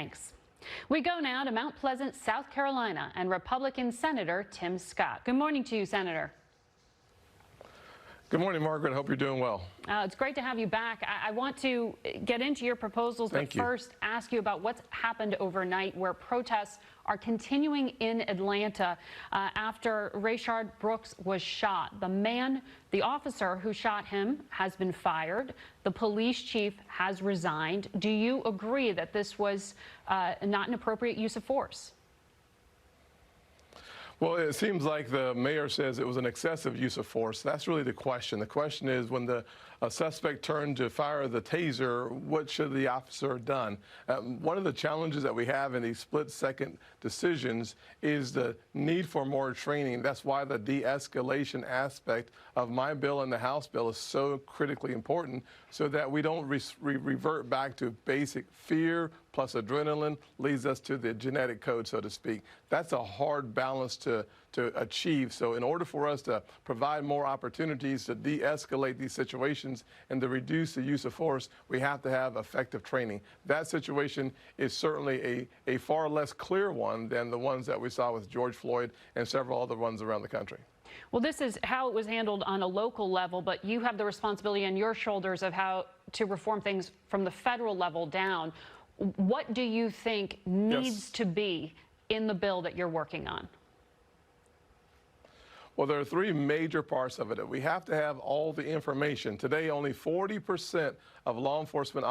Thanks. We go now to Mount Pleasant, South Carolina, and Republican Senator Tim Scott. Good morning to you, Senator. Good morning, Margaret. I hope you're doing well. It's great to have you back. I want to get into your proposals, but first ask you about what's happened overnight, where protests are continuing in Atlanta after Rayshard Brooks was shot. The officer who shot him has been fired. The police chief has resigned. Do you agree that this was not an appropriate use of force? Well, it seems like the mayor says it was an excessive use of force. That's really the question. The question is, when the suspect turned to fire the taser, what should the officer have done? One of the challenges that we have in these split-second decisions is the need for more training. That's why the de-escalation aspect of my bill and the House bill is so critically important, so that we don't revert back to basic fear plus adrenaline leads us to the genetic code, so to speak. That's a hard balance to achieve. So in order for us to provide more opportunities to de-escalate these situations and to reduce the use of force, we have to have effective training. That situation is certainly a far less clear one than the ones that we saw with George Floyd and several other ones around the country. Well, this is how it was handled on a local level, but you have the responsibility on your shoulders of how to reform things from the federal level down. What do you think needs to be in the bill that you're working on? Well, there are three major parts of it. We have to have all the information. Today, only 40% of law enforcement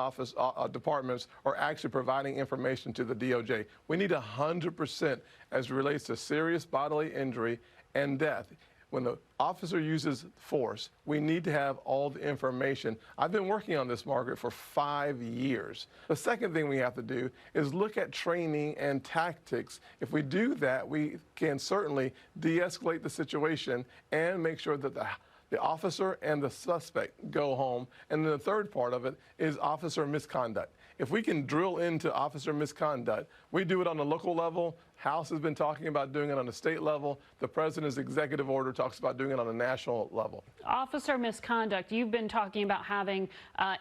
departments are actually providing information to the DOJ. We need 100% as it relates to serious bodily injury and death. When the officer uses force, we need to have all the information. I've been working on this, Margaret, for 5 years. The second thing we have to do is look at training and tactics. If we do that, we can certainly de-escalate the situation and make sure that the officer and the suspect go home. And then the third part of it is officer misconduct. If we can drill into officer misconduct, we do it on the local level. House has been talking about doing it on the state level. The president's executive order talks about doing it on a national level. Officer misconduct, you've been talking about having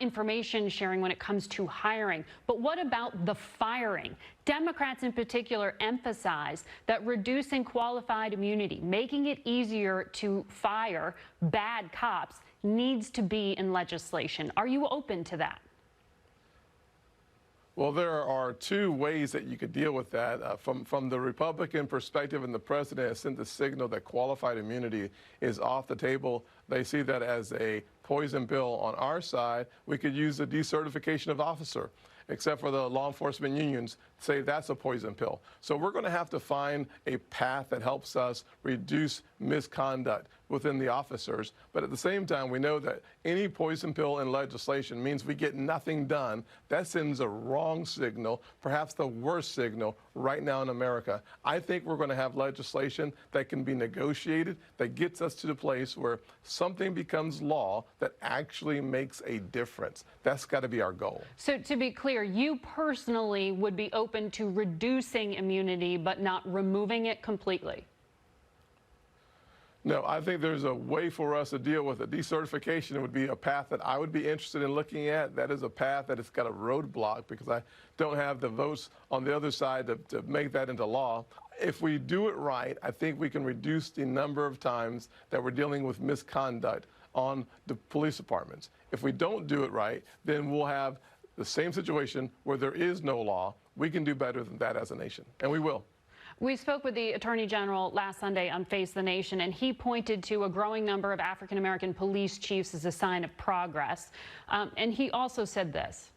information sharing when it comes to hiring. But what about the firing? Democrats in particular emphasize that reducing qualified immunity, making it easier to fire bad cops, needs to be in legislation. Are you open to that? Well, there are two ways that you could deal with that. From the Republican perspective, and the president has sent the signal that qualified immunity is off the table. They see that as a poison pill. On our side, we could use the decertification of officer, except for the law enforcement unions say that's a poison pill. So we're going to have to find a path that helps us reduce misconduct within the officers. But at the same time, we know that any poison pill in legislation means we get nothing done. That sends a wrong signal, perhaps the worst signal right now in America. I think we're going to have legislation that can be negotiated, that gets us to the place where something becomes law that actually makes a difference. That's got to be our goal. So to be clear, you personally would be open to reducing immunity but not removing it completely? No, I think there's a way for us to deal with it. Decertification would be a path that I would be interested in looking at. That is a path that has got a roadblock because I don't have the votes on the other side to make that into law. If we do it right, I think we can reduce the number of times that we're dealing with misconduct on the police departments. If we don't do it right, then we'll have the same situation where there is no law. We can do better than that as a nation, and we will. We spoke with the Attorney General last Sunday on Face the Nation, and he pointed to a growing number of African-American police chiefs as a sign of progress. And he also said this.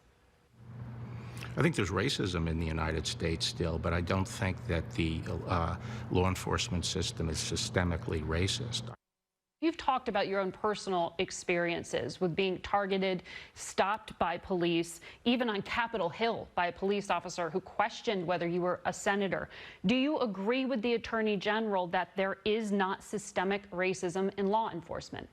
I think there's racism in the United States still, but I don't think that the law enforcement system is systemically racist. You've talked about your own personal experiences with being targeted, stopped by police, even on Capitol Hill by a police officer who questioned whether you were a senator. Do you agree with the Attorney General that there is not systemic racism in law enforcement?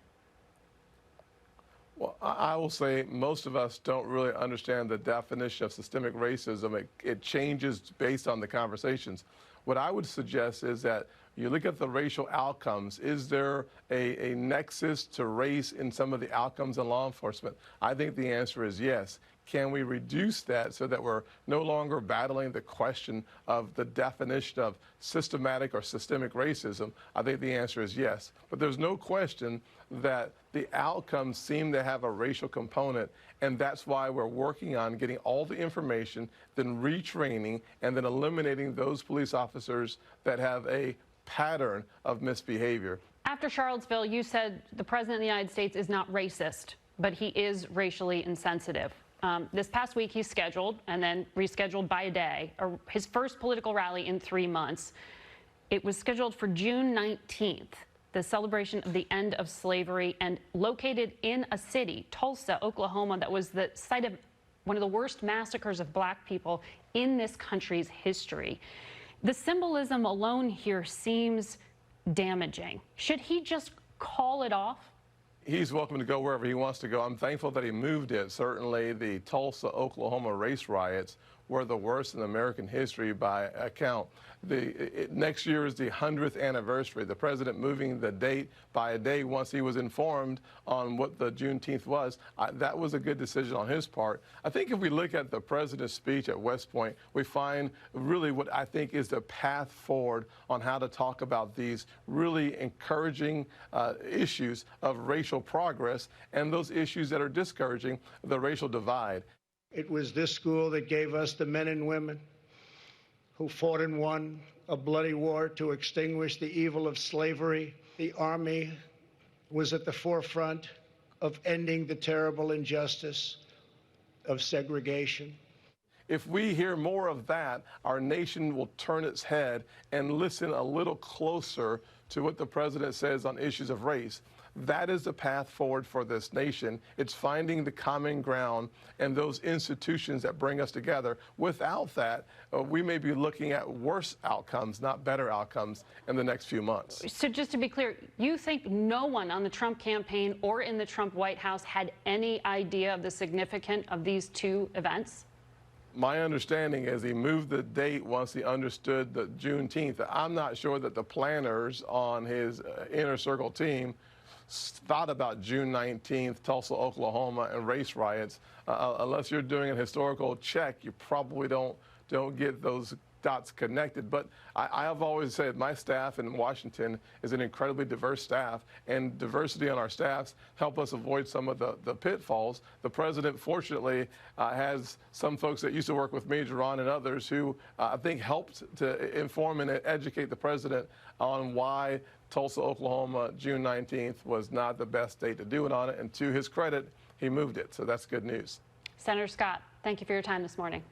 Well, I will say most of us don't really understand the definition of systemic racism. It changes based on the conversations. What I would suggest is that you look at the racial outcomes. Is there a nexus to race in some of the outcomes in law enforcement? I think the answer is yes. Can we reduce that so that we're no longer battling the question of the definition of systematic or systemic racism? I think the answer is yes. But there's no question that the outcomes seem to have a racial component, and that's why we're working on getting all the information, then retraining, and then eliminating those police officers that have a pattern of misbehavior. After Charlottesville, you said the President of the United States is not racist, but he is racially insensitive. This past week, he scheduled and then rescheduled by a day his first political rally in 3 months. It was scheduled for June 19th, the celebration of the end of slavery, and located in a city, Tulsa, Oklahoma, that was the site of one of the worst massacres of black people in this country's history. The symbolism alone here seems damaging. Should he just call it off? He's welcome to go wherever he wants to go. I'm thankful that he moved it. Certainly, the Tulsa, Oklahoma race riots were the worst in American history by account. Next year is the 100th anniversary. The president moving the date by a day once he was informed on what the Juneteenth was, that was a good decision on his part. I think if we look at the president's speech at West Point, we find really what I think is the path forward on how to talk about these really encouraging issues of racial progress and those issues that are discouraging, the racial divide. It was this school that gave us the men and women who fought and won a bloody war to extinguish the evil of slavery. The Army was at the forefront of ending the terrible injustice of segregation. If we hear more of that, our nation will turn its head and listen a little closer to what the president says on issues of race. That is the path forward for this nation. It's finding the common ground and those institutions that bring us together. Without that, we may be looking at worse outcomes, not better outcomes, in the next few months. So just to be clear, you think no one on the Trump campaign or in the Trump White House had any idea of the significance of these two events? My understanding is he moved the date once he understood the Juneteenth. I'm not sure that the planners on his inner circle team thought about June 19th, Tulsa, Oklahoma, and race riots. Unless you're doing a historical check, you probably don't get those dots connected. But I have always said my staff in Washington is an incredibly diverse staff, and diversity on our staffs help us avoid some of the pitfalls. The president, fortunately, has some folks that used to work with me, Jerron and others, who I think helped to inform and educate the president on why Tulsa, Oklahoma, June 19th was not the best date to do it on it. And to his credit, he moved it. So that's good news. Senator Scott, thank you for your time this morning.